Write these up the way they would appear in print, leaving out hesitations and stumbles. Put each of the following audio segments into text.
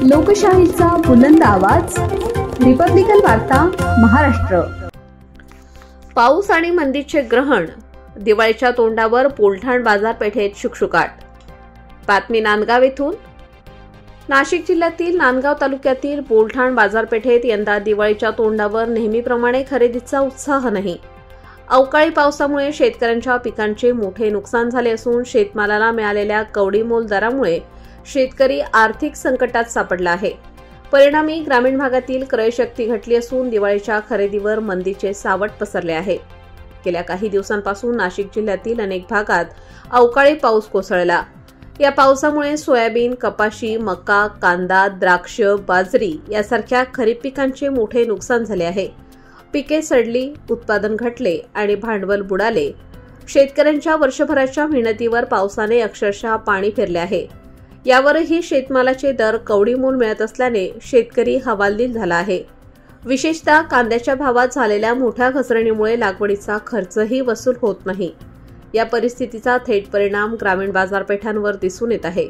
लोकशाहीचा बुलंद आवाज, रिपब्लिकन वार्ता महाराष्ट्र। पाऊस आणि मंदीचे ग्रहण, दिवाळीच्या तोंडावर पोलठाण बाजारपेठेत शुकशुकाट। बातमी नांदगाव येथून। नाशिक जिल्ह्यातील नांदगाव तालुक्यातील पोलठाण बाजारपेठेत यंदा दिवाळीच्या तोंडावर नेहमीप्रमाणे खरेदीचा उत्साह नाही। अवकाळी पावसामुळे शेतकऱ्यांच्या पिकांचे मोठे नुकसान झाले असून शेतमालाला मिळालेल्या कवडीमोल दरामुळे शेतकरी आर्थिक संकटात सापडला आहे। परिणामी ग्रामीण भागातील क्रयशक्ती घटली असून दिवाळीच्या खरेदीवर मंदीचे सावट पसरले आहे। गेल्या काही दिवसांपासून नाशिक जिल्ह्यातील अनेक भागात अवकाळी पाऊस कोसळला। या पावसामुळे सोयाबीन, कपाशी, मका, कांदा, द्राक्ष, बाजरी यासारख्या खरीप पिकांचे मोठे नुकसान झाले आहे। पिके सडली, उत्पादन घटले आणि भांडवल बुडाले। शेतकऱ्यांच्या वर्षभराच्या मेहनतीवर पावसाने अक्षरशः पाणी फेरले आहे। यावरही शेतमालाचे दर कवडीमोल मिळत असल्याने शेतकरी हवालदिल झाला आहे। विशेषतः कांद्याच्या भावात झालेल्या मोठ्या घसरणीमुळे लागवडीचा खर्चही वसूल होत नाही। या परिस्थितीचा थेट परिणाम ग्रामीण बाजारपेठांवर दिसून येत आहे।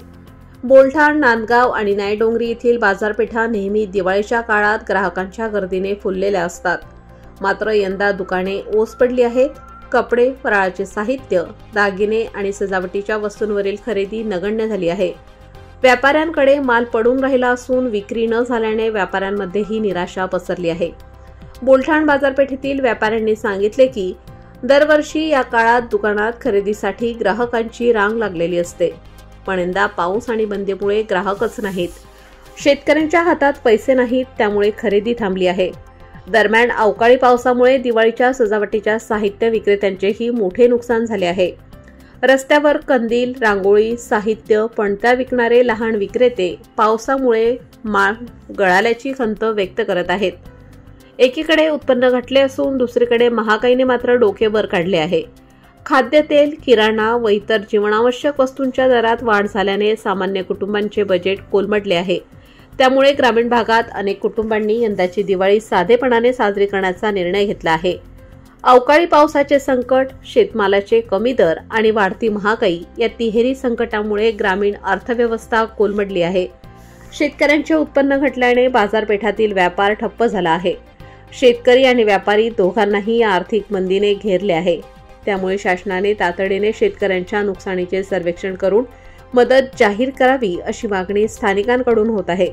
बोलठाण, नांदगाव आणि नायडोंगरी येथील बाजारपेठा नेहमी दिवाळीच्या काळात ग्राहकांच्या गर्दीने फुललेल्या असतात। मात्र यंदा दुकाने ओस पडली आहेत। कपडे, फराळाचे साहित्य, दागिने आणि सजावटीच्या वस्तूंवरील खरेदी नगण्य झाली आहे। व्यापाऱ्यांकडे माल पडून राहिला असून विक्री न झाल्याने व्यापाऱ्यांमध्येही निराशा पसरली आहे। बोलठाण बाजारपेठेतील व्यापाऱ्यांनी सांगितले की दरवर्षी या काळात दुकानात खरेदीसाठी ग्राहकांची रांग लागलेली असते, पण यंदा पाऊस आणि बंदीमुळे ग्राहकच नाहीत। शेतकऱ्यांच्या हातात पैसे नाहीत, त्यामुळे खरेदी थांबली आहे। दरम्यान अवकाळी पावसामुळे दिवाळीच्या सजावटीच्या साहित्य विक्रेत्यांचेही मोठे नुकसान झाले आहे। रस्त्यावर कंदील, रांगोळी, साहित्य, पणत्या विकणारे लहान विक्रेते पावसामुळे माल गळाल्याची खंत व्यक्त करत आहेत। एकीकडे उत्पन्न घटले असून दुसरीकडे महागाईने मात्र डोके वर काढले आहे। खाद्यतेल, किराणा व इतर जीवनावश्यक वस्तूंच्या दरात वाढ झाल्याने सामान्य कुटुंबांचे बजेट कोलमडले आहे। त्यामुळे ग्रामीण भागात अनेक कुटुंबांनी यंदाची दिवाळी साधेपणाने साजरी करण्याचा निर्णय घेतला आहे। अवकाळी पावसाचे संकट, शेतमालाचे कमी दर आणि वाढती महागाई या तिहेरी संकटामुळे ग्रामीण अर्थव्यवस्था कोलमडली आहे। शेतकऱ्यांचे उत्पन्न घटल्याने बाजारपेठातील व्यापार ठप्प झाला आहे। शेतकरी आणि व्यापारी दोघांनाही या आर्थिक मंदीने घेरले आहे। त्यामुळे शासनाने तातडीने शेतकऱ्यांच्या नुकसानीचे सर्वेक्षण करून मदत जाहीर करावी अशी मागणी स्थानिकांकडून होत आहे।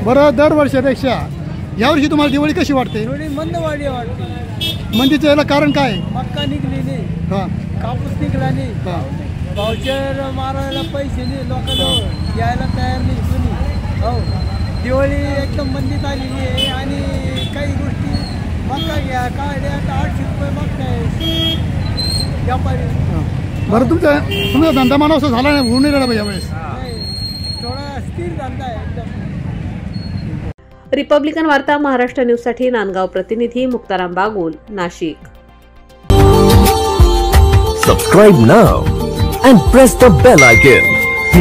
बरं, दरवर्षीपेक्षा यावर्षी तुम्हाला दिवाळी कशी वाटते? थोडी मंदवाडी वाटते। मंदीचं याला कारण काय? मक्का निघली नाही, कापूस निघला नाही, भाऊचर मारायला पैसे नाही, लोकांना यायला तयार नाही कोणी। हो, दिवाळी एकदम मंदीत आलेली आहे आणि काही गोष्टी मक्का घ्या काय द्या, 800 रुपये मागताय व्यापारी। बरं, तुमचा धंदा असं झाला नाही, होऊन नाही राहिला यावेळेस? थोडा स्थिर धंदा आहे एकदम। रिपब्लिकन वार्ता महाराष्ट्र न्यूजसाठी नांदगाव प्रतिनिधी Muktaram Bagul, Nashik. Subscribe now and press the bell icon.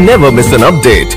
Never miss an update.